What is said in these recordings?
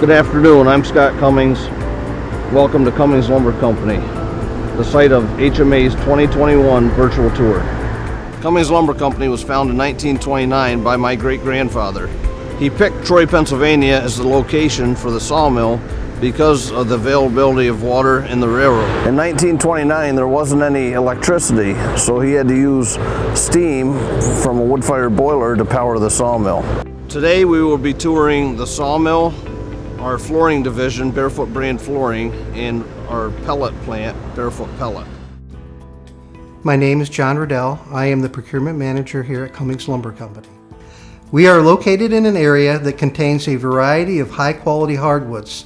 Good afternoon, I'm Scott Cummings. Welcome to Cummings Lumber Company, the site of HMA's 2021 virtual tour. Cummings Lumber Company was founded in 1929 by my great-grandfather. He picked Troy, Pennsylvania as the location for the sawmill because of the availability of water in the railroad. In 1929, there wasn't any electricity, so he had to use steam from a wood-fired boiler to power the sawmill. Today we will be touring the sawmill, our flooring division, Barefoot brand flooring, and our pellet plant, Barefoot Pellet. My name is John Riddell. I am the procurement manager here at Cummings Lumber Company. We are located in an area that contains a variety of high-quality hardwoods.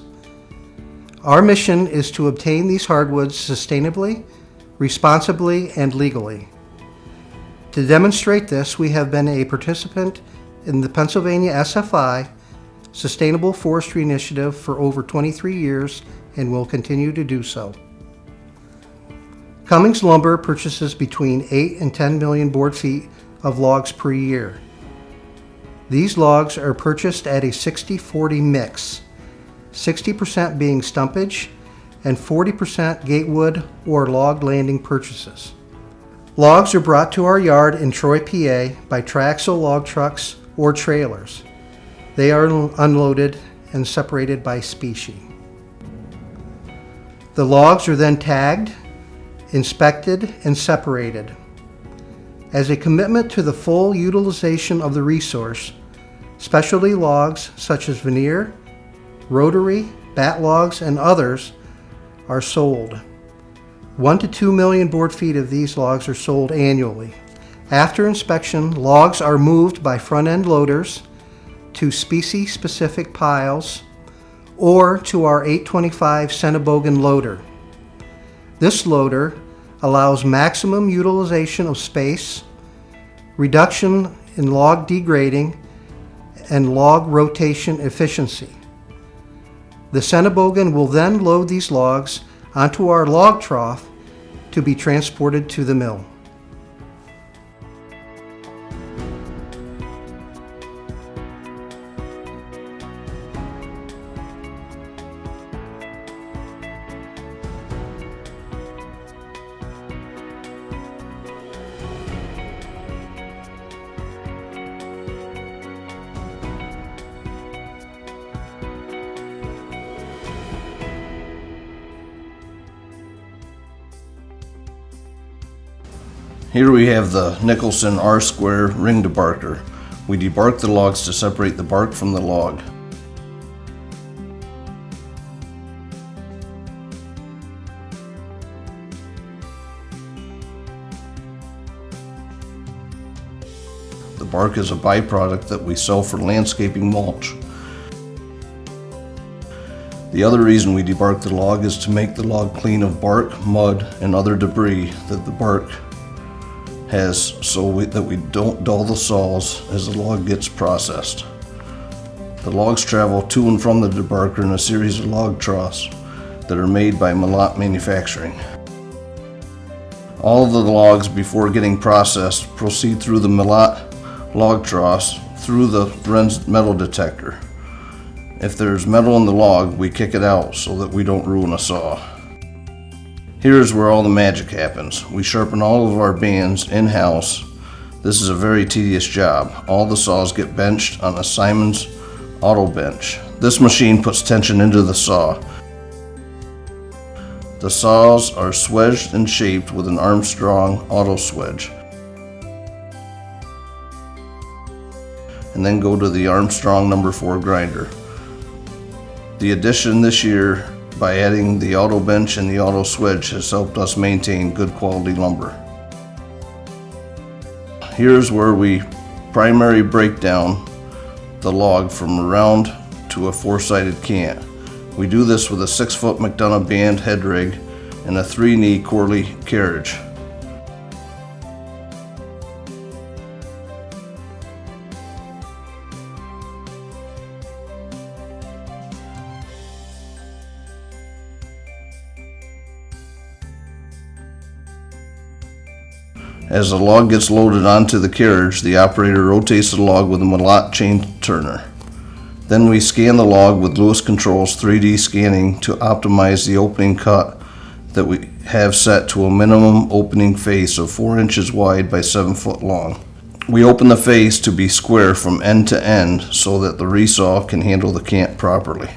Our mission is to obtain these hardwoods sustainably, responsibly, and legally. To demonstrate this, we have been a participant in the Pennsylvania SFI Sustainable Forestry Initiative for over 23 years and will continue to do so. Cummings Lumber purchases between 8 and 10 million board feet of logs per year. These logs are purchased at a 60-40 mix, 60% being stumpage and 40% gatewood or log landing purchases. Logs are brought to our yard in Troy, PA by Traxel log trucks or trailers. They are unloaded and separated by species. The logs are then tagged, inspected, and separated. As a commitment to the full utilization of the resource, specialty logs such as veneer, rotary, bat logs, and others are sold. 1 to 2 million board feet of these logs are sold annually. After inspection, logs are moved by front-end loaders to species-specific piles or to our 825 Centebogen loader. This loader allows maximum utilization of space, reduction in log degrading, and log rotation efficiency. The Centebogen will then load these logs onto our log trough to be transported to the mill. Here we have the Nicholson R-square ring debarker. We debark the logs to separate the bark from the log. The bark is a byproduct that we sell for landscaping mulch. The other reason we debark the log is to make the log clean of bark, mud, and other debris that the bark has, so that we don't dull the saws as the log gets processed. The logs travel to and from the debarker in a series of log troughs that are made by Malott Manufacturing. All of the logs before getting processed proceed through the Malott log troughs through the Renz metal detector. If there's metal in the log, we kick it out so that we don't ruin a saw. Here's where all the magic happens. We sharpen all of our bands in-house. This is a very tedious job. All the saws get benched on a Simon's auto bench. This machine puts tension into the saw. The saws are swedged and shaped with an Armstrong auto swedge, and then go to the Armstrong No. 4 grinder. The addition this year by adding the auto bench and the auto swedge has helped us maintain good quality lumber. Here's where we primary break down the log from a round to a four-sided cant. We do this with a 6-foot McDonough band head rig and a 3-knee Corley carriage. As the log gets loaded onto the carriage, the operator rotates the log with a Malott chain turner. Then we scan the log with Lewis Control's 3D scanning to optimize the opening cut that we have set to a minimum opening face of 4 inches wide by 7 foot long. We open the face to be square from end to end so that the resaw can handle the cant properly.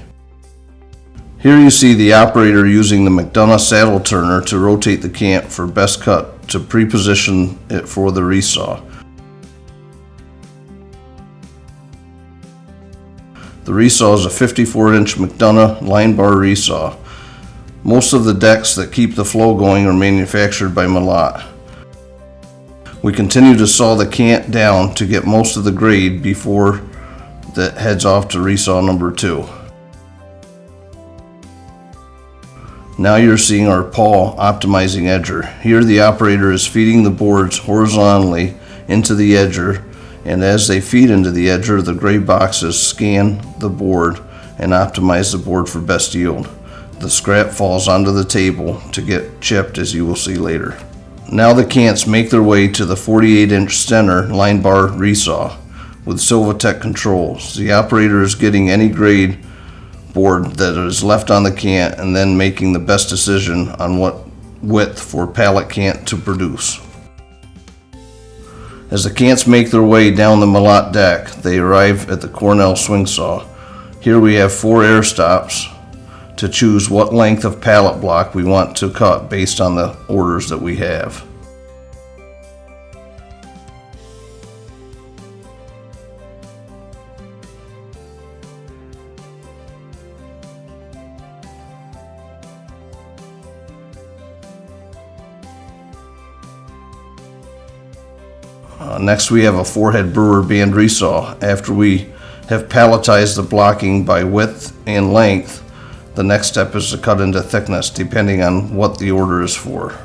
Here you see the operator using the McDonough saddle turner to rotate the cant for best cut to pre-position it for the resaw. The resaw is a 54-inch McDonough line bar resaw. Most of the decks that keep the flow going are manufactured by Malott. We continue to saw the cant down to get most of the grade before that heads off to resaw number 2. Now you're seeing our pawl optimizing edger. Here the operator is feeding the boards horizontally into the edger, and as they feed into the edger, the gray boxes scan the board and optimize the board for best yield. The scrap falls onto the table to get chipped, as you will see later. Now the cants make their way to the 48-inch center line bar resaw with Silvatech controls. The operator is getting any grade board that is left on the cant and then making the best decision on what width for pallet cant to produce. As the cants make their way down the Malott deck, they arrive at the Cornell swing saw. Here we have 4 air stops to choose what length of pallet block we want to cut based on the orders that we have. Next we have a 4-head brewer band resaw. After we have palletized the blocking by width and length, the next step is to cut into thickness depending on what the order is for.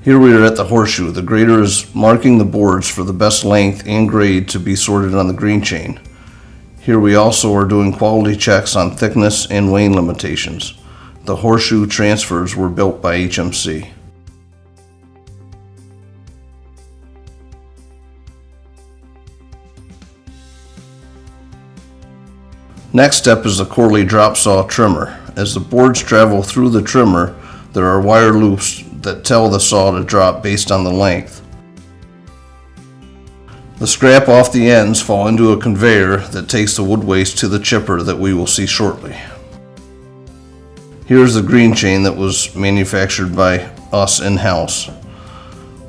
Here we are at the horseshoe. The grader is marking the boards for the best length and grade to be sorted on the green chain. Here we also are doing quality checks on thickness and weighing limitations. The horseshoe transfers were built by HMC. Next step is the Corley drop saw trimmer. As the boards travel through the trimmer, there are wire loops that tell the saw to drop based on the length. The scrap off the ends fall into a conveyor that takes the wood waste to the chipper that we will see shortly. Here's the green chain that was manufactured by us in-house.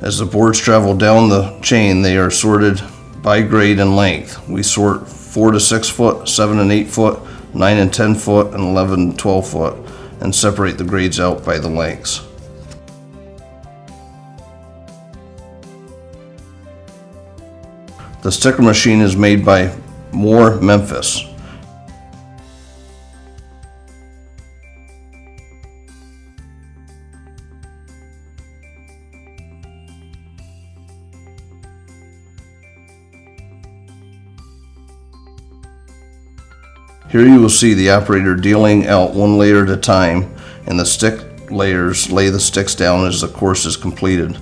As the boards travel down the chain, they are sorted by grade and length. We sort 4 to 6 foot, 7 and 8 foot, 9 and 10 foot, and 11 and 12 foot, and separate the grades out by the lengths. The sticker machine is made by Moore Memphis. Here you will see the operator dealing out one layer at a time, and the stick layers lay the sticks down as the course is completed.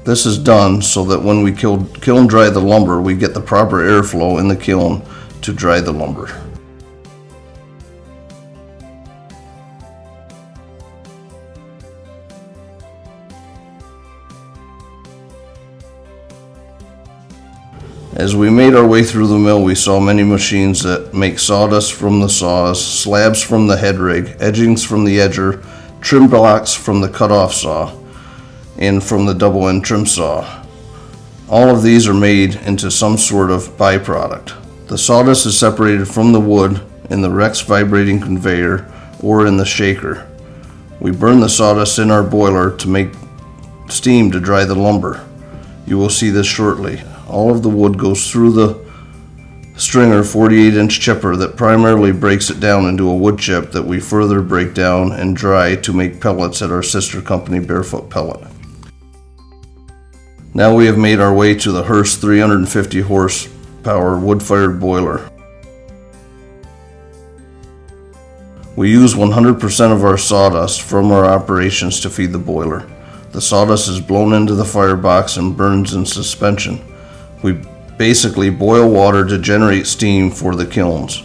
This is done so that when we kiln dry the lumber, we get the proper airflow in the kiln to dry the lumber. As we made our way through the mill, we saw many machines that make sawdust from the saws, slabs from the head rig, edgings from the edger, trim blocks from the cut-off saw, and from the double end trim saw. All of these are made into some sort of byproduct. The sawdust is separated from the wood in the Rex vibrating conveyor or in the shaker. We burn the sawdust in our boiler to make steam to dry the lumber. You will see this shortly. All of the wood goes through the Stringer 48-inch chipper that primarily breaks it down into a wood chip that we further break down and dry to make pellets at our sister company Barefoot Pellet. Now we have made our way to the Hearst 350 horsepower wood-fired boiler. We use 100% of our sawdust from our operations to feed the boiler. The sawdust is blown into the firebox and burns in suspension. We basically boil water to generate steam for the kilns.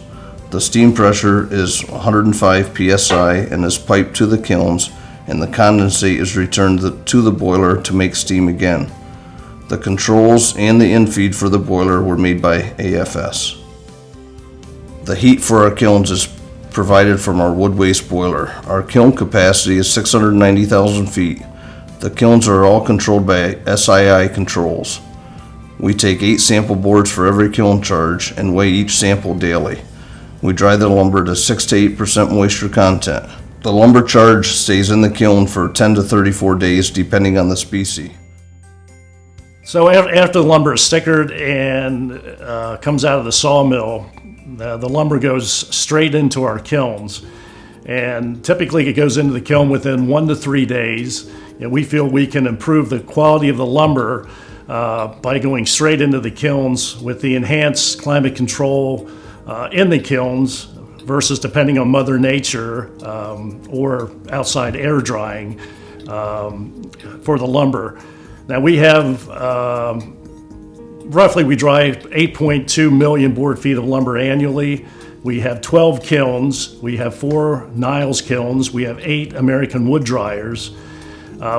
The steam pressure is 105 psi and is piped to the kilns, and the condensate is returned to the boiler to make steam again. The controls and the infeed for the boiler were made by AFS. The heat for our kilns is provided from our wood waste boiler. Our kiln capacity is 690,000 feet. The kilns are all controlled by SII controls. We take 8 sample boards for every kiln charge and weigh each sample daily. We dry the lumber to 6 to 8% moisture content. The lumber charge stays in the kiln for 10 to 34 days depending on the species. So after the lumber is stickered and comes out of the sawmill, the lumber goes straight into our kilns. And typically it goes into the kiln within 1 to 3 days. And we feel we can improve the quality of the lumber by going straight into the kilns with the enhanced climate control in the kilns versus depending on Mother Nature or outside air drying for the lumber. Now we have roughly we dry 8.2 million board feet of lumber annually. We have 12 kilns. We have 4 Niles kilns. We have 8 American wood dryers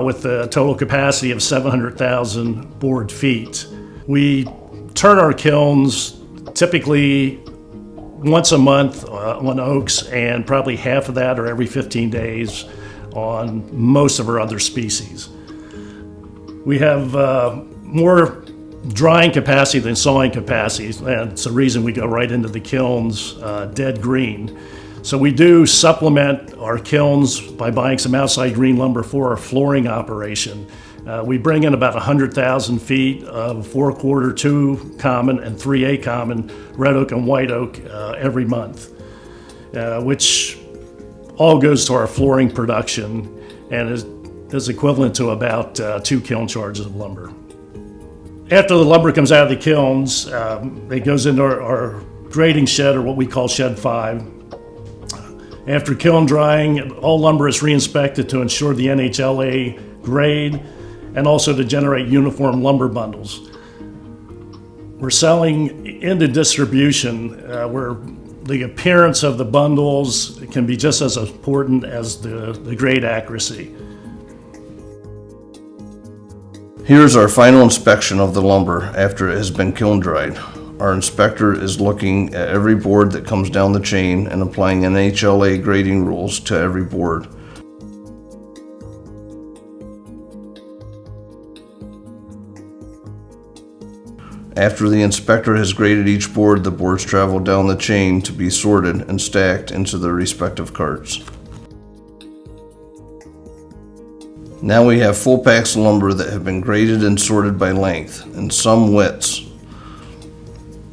with a total capacity of 700,000 board feet. We turn our kilns typically once a month on oaks, and probably half of that or every 15 days on most of our other species. We have more drying capacity than sawing capacity, and it's the reason we go right into the kilns dead green. So we do supplement our kilns by buying some outside green lumber for our flooring operation. We bring in about 100,000 feet of 4-quarter, 2 common, and 3A common red oak and white oak every month, which all goes to our flooring production and is equivalent to about 2 kiln charges of lumber. After the lumber comes out of the kilns, it goes into our grading shed, or what we call Shed 5. After kiln drying, all lumber is re-inspected to ensure the NHLA grade and also to generate uniform lumber bundles. We're selling into distribution where the appearance of the bundles can be just as important as the grade accuracy. Here's our final inspection of the lumber after it has been kiln dried. Our inspector is looking at every board that comes down the chain and applying NHLA grading rules to every board. After the inspector has graded each board, the boards travel down the chain to be sorted and stacked into their respective carts. Now we have full packs of lumber that have been graded and sorted by length and some widths.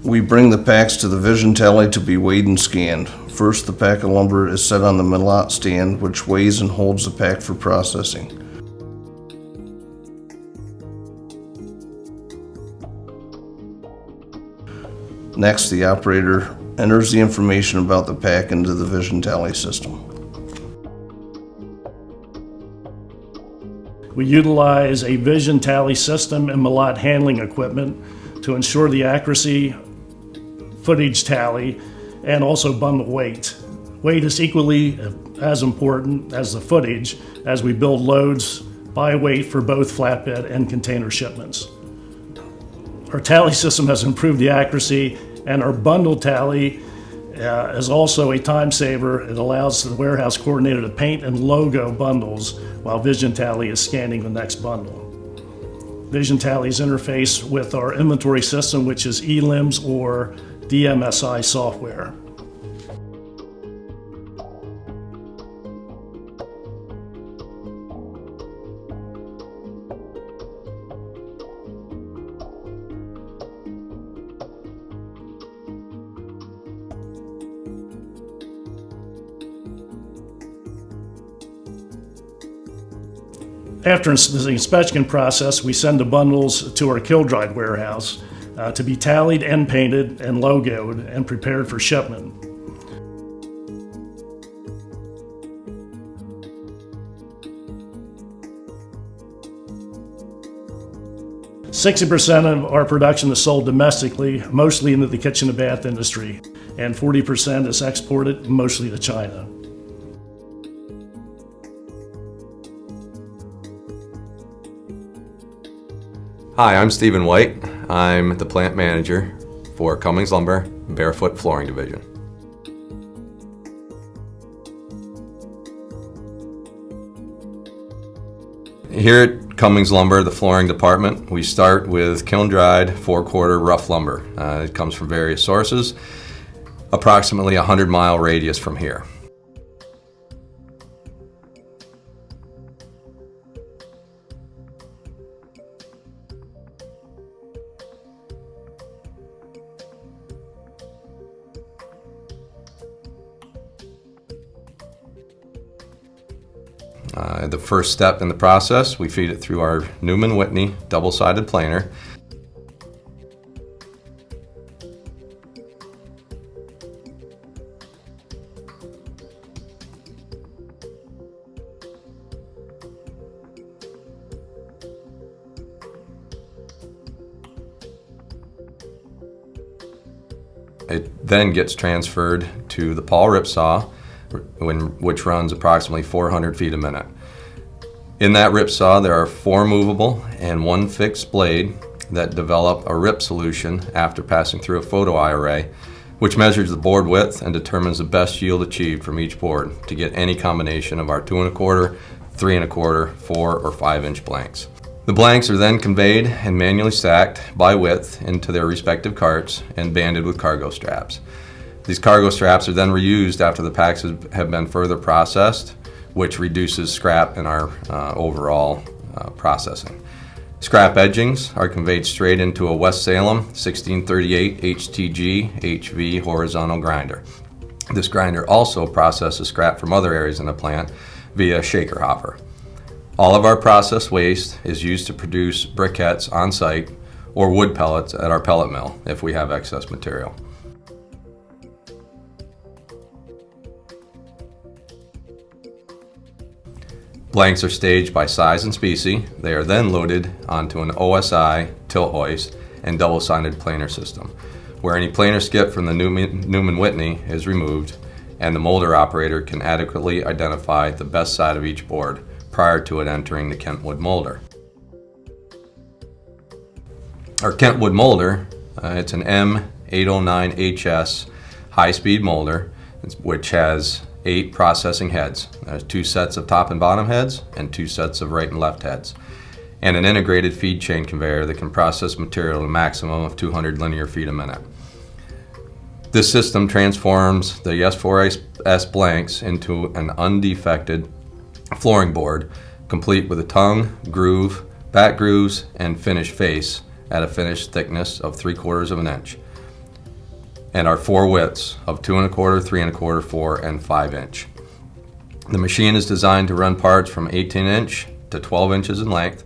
We bring the packs to the vision tally to be weighed and scanned. First, the pack of lumber is set on the Milot stand, which weighs and holds the pack for processing. Next, the operator enters the information about the pack into the vision tally system. We utilize a vision tally system and Milot handling equipment to ensure the accuracy, footage tally, and also bundle weight. Weight is equally as important as the footage as we build loads by weight for both flatbed and container shipments. Our tally system has improved the accuracy, and our bundle tally is also a time saver. It allows the warehouse coordinator to paint and logo bundles while Vision Tally is scanning the next bundle. Vision Tally's interface with our inventory system, which is eLIMS or DMSI software. After the inspection process, we send the bundles to our kill-dried warehouse to be tallied and painted and logoed and prepared for shipment. "60% of our production is sold domestically, mostly into the kitchen and bath industry, and 40% is exported, mostly to China." Hi, I'm Stephen White. I'm the plant manager for Cummings Lumber, Barefoot Flooring Division. Here at Cummings Lumber, the flooring department, we start with kiln-dried 4-quarter rough lumber. It comes from various sources, approximately a 100-mile radius from here. The first step in the process, we feed it through our Newman Whitney double-sided planer. It then gets transferred to the Paul rip saw, which runs approximately 400 feet a minute. In that rip saw, there are 4 movable and 1 fixed blade that develop a rip solution after passing through a photo eye array, which measures the board width and determines the best yield achieved from each board to get any combination of our 2 1/4, 3 1/4, 4 or 5 inch blanks. The blanks are then conveyed and manually stacked by width into their respective carts and banded with cargo straps. These cargo straps are then reused after the packs have been further processed, which reduces scrap in our overall processing. Scrap edgings are conveyed straight into a West Salem 1638 HTG HV horizontal grinder. This grinder also processes scrap from other areas in the plant via shaker hopper. All of our processed waste is used to produce briquettes on site or wood pellets at our pellet mill if we have excess material. Blanks are staged by size and species. They are then loaded onto an OSI tilt hoist and double-sided planer system, where any planer skip from the Newman Whitney is removed and the molder operator can adequately identify the best side of each board prior to it entering the Kentwood molder. Our Kentwood molder, it's an M809HS high-speed molder, which has 8 processing heads. There's 2 sets of top and bottom heads and 2 sets of right and left heads, and an integrated feed chain conveyor that can process material at a maximum of 200 linear feet a minute. This system transforms the S4S blanks into an undefected flooring board, complete with a tongue, groove, back grooves, and finished face at a finished thickness of 3/4 of an inch, and our 4 widths of 2 1/4, 3 1/4, 4, and 5 inch. The machine is designed to run parts from 18 inch to 12 inches in length.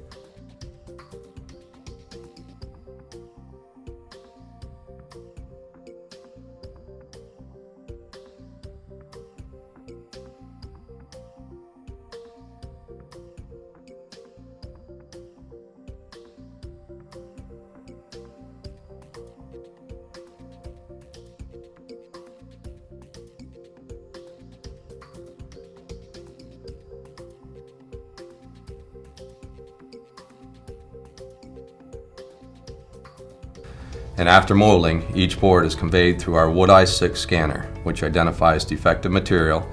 And after molding, each board is conveyed through our Wood Eye 6 scanner, which identifies defective material,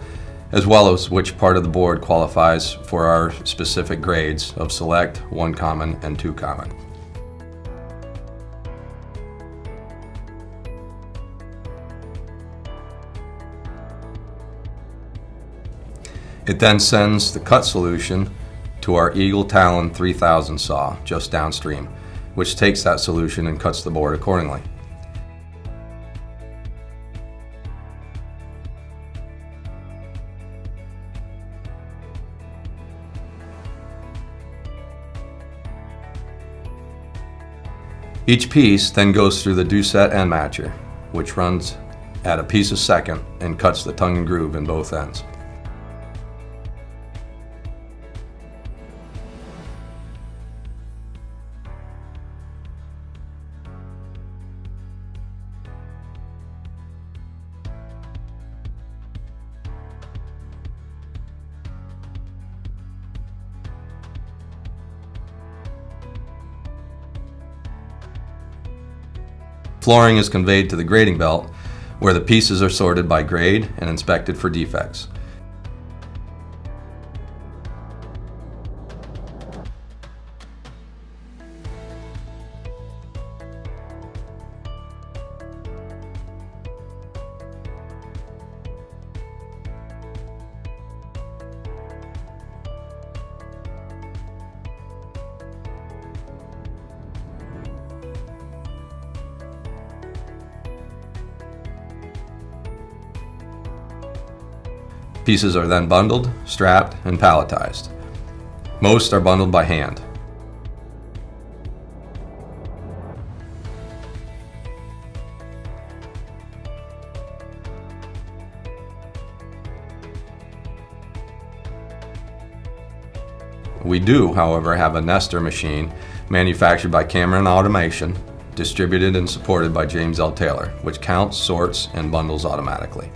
as well as which part of the board qualifies for our specific grades of Select, 1 Common, and 2 Common. It then sends the cut solution to our Eagle Talon 3000 saw just downstream, which takes that solution and cuts the board accordingly. Each piece then goes through the Doucette end matcher, which runs at a piece a second and cuts the tongue and groove in both ends. Flooring is conveyed to the grading belt, where the pieces are sorted by grade and inspected for defects. Pieces are then bundled, strapped, and palletized. Most are bundled by hand. We do, however, have a nester machine manufactured by Cameron Automation, distributed and supported by James L. Taylor, which counts, sorts, and bundles automatically.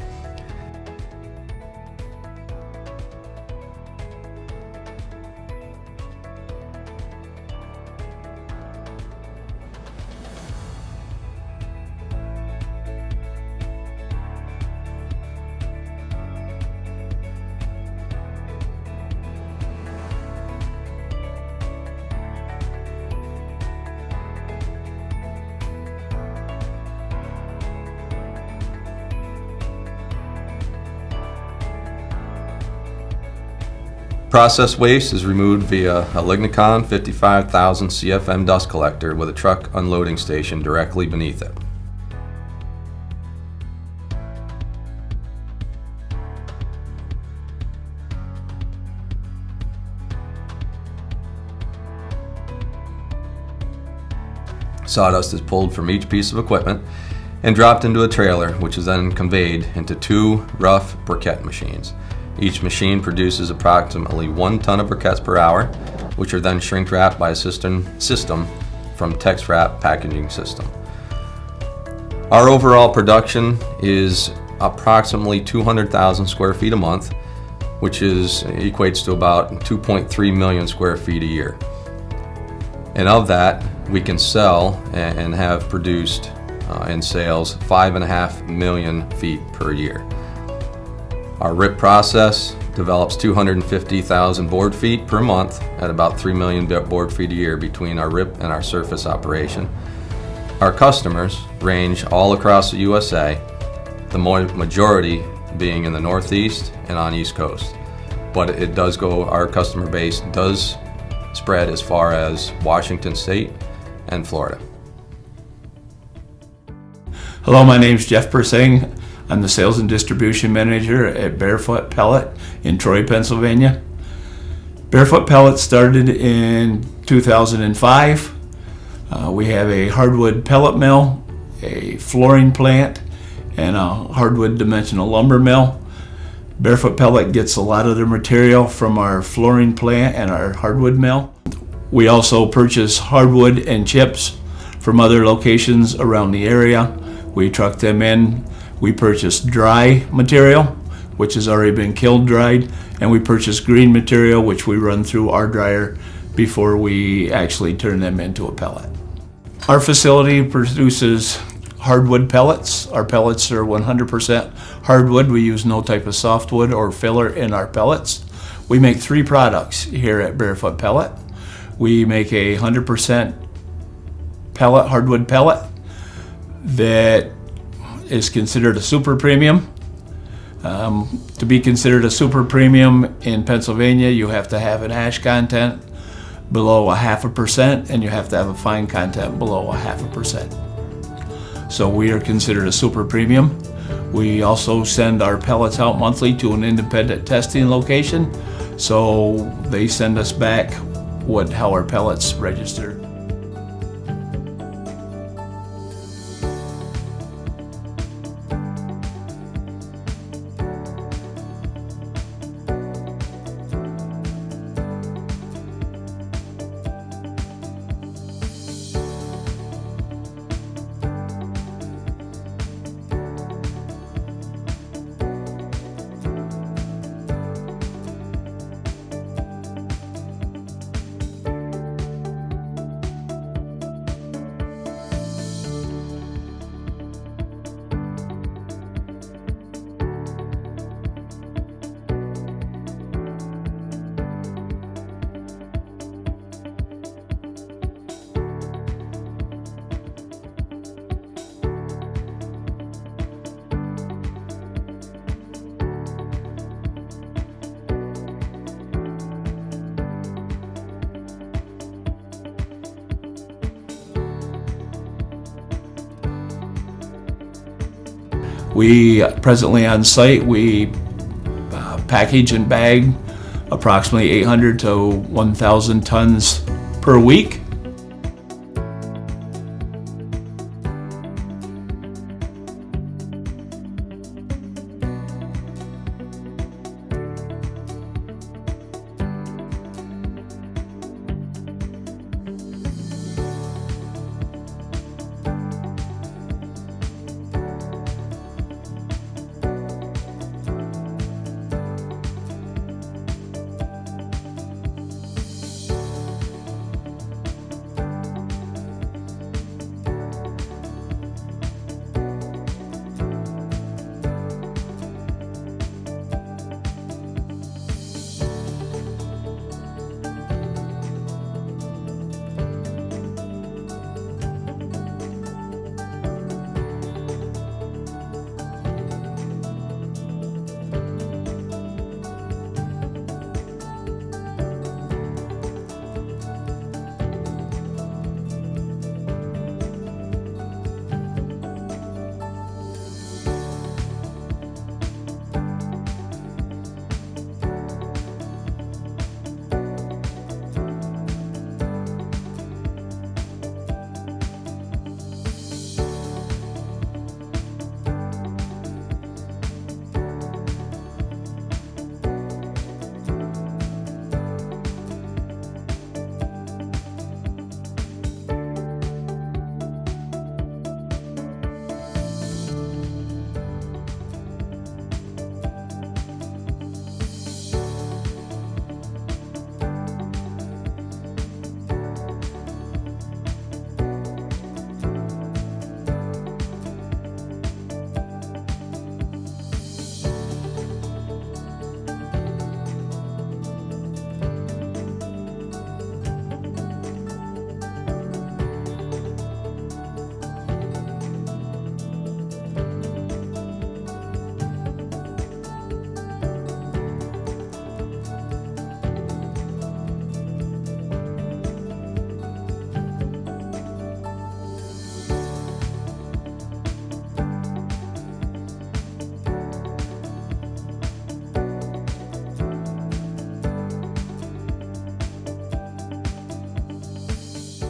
Process waste is removed via a Lignicon 55,000 CFM dust collector with a truck unloading station directly beneath it. Sawdust is pulled from each piece of equipment and dropped into a trailer, which is then conveyed into two rough briquette machines. Each machine produces approximately 1 ton of briquettes per hour, which are then shrink wrapped by a system from Tex Wrap packaging system. Our overall production is approximately 200,000 square feet a month, which equates to about 2.3 million square feet a year. And of that, we can sell and have produced in sales 5.5 million feet per year. Our RIP process develops 250,000 board feet per month at about 3 million board feet a year between our RIP and our surface operation. Our customers range all across the USA, the majority being in the Northeast and on East Coast. But our customer base does spread as far as Washington State and Florida. Hello, my name is Jeff Persing. I'm the Sales and Distribution Manager at Barefoot Pellet in Troy, Pennsylvania. Barefoot Pellet started in 2005. We have a hardwood pellet mill, a flooring plant, and a hardwood dimensional lumber mill. Barefoot Pellet gets a lot of their material from our flooring plant and our hardwood mill. We also purchase hardwood and chips from other locations around the area. We truck them in. We purchase dry material, which has already been kiln dried, and we purchase green material, which we run through our dryer before we actually turn them into a pellet. Our facility produces hardwood pellets. Our pellets are 100% hardwood. We use no type of softwood or filler in our pellets. We make 3 products here at Barefoot Pellet. We make a 100% pellet, hardwood pellet that is considered a super premium. To be considered a super premium in Pennsylvania, you have to have an ash content below 0.5%, and you have to have a fine content below 0.5%. So we are considered a super premium. We also send our pellets out monthly to an independent testing location, so they send us back how our pellets registered. We presently on site, we package and bag approximately 800 to 1,000 tons per week.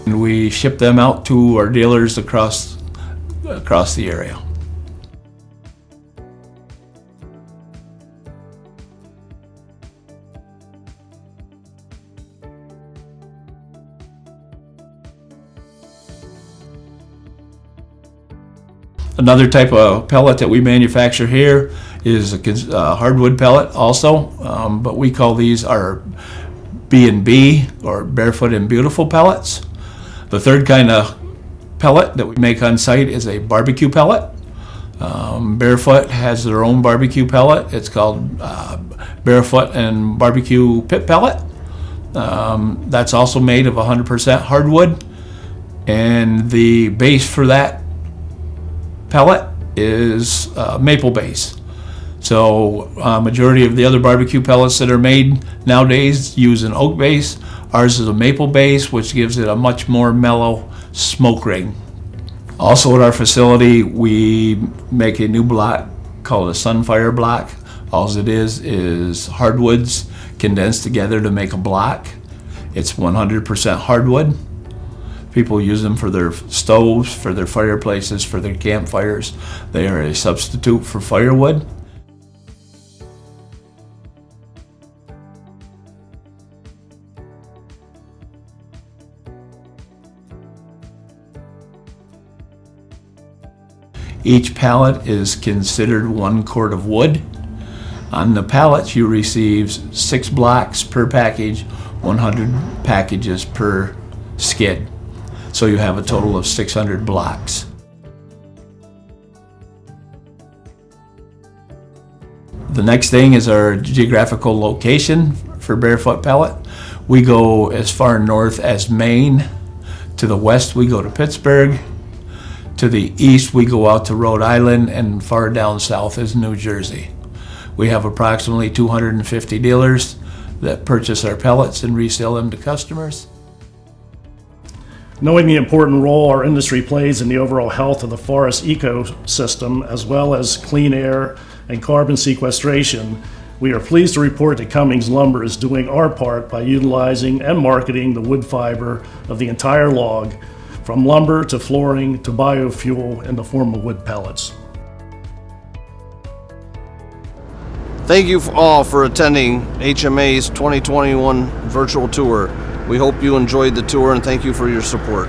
And we ship them out to our dealers across the area. Another type of pellet that we manufacture here is a hardwood pellet also, but we call these our B&B or Barefoot and Beautiful pellets. The third kind of pellet that we make on site is a barbecue pellet. Barefoot has their own barbecue pellet. It's called Barefoot and Barbecue Pit Pellet. That's also made of 100% hardwood, and the base for that pellet is maple base. So majority of the other barbecue pellets that are made nowadays use an oak base. Ours is a maple base, which gives it a much more mellow smoke ring. Also at our facility, we make a new block called a Sunfire block. All it is hardwoods condensed together to make a block. It's 100% hardwood. People use them for their stoves, for their fireplaces, for their campfires. They are a substitute for firewood. Each pallet is considered 1 quart of wood. On the pallets, you receive 6 blocks per package, 100 packages per skid. So you have a total of 600 blocks. The next thing is our geographical location for Barefoot Pellet. We go as far north as Maine. To the west, we go to Pittsburgh. To the east, we go out to Rhode Island, and far down south is New Jersey. We have approximately 250 dealers that purchase our pellets and resell them to customers. Knowing the important role our industry plays in the overall health of the forest ecosystem, as well as clean air and carbon sequestration, we are pleased to report that Cummings Lumber is doing our part by utilizing and marketing the wood fiber of the entire log, from lumber to flooring to biofuel in the form of wood pellets. Thank you all for attending HMA's 2021 virtual tour. We hope you enjoyed the tour and thank you for your support.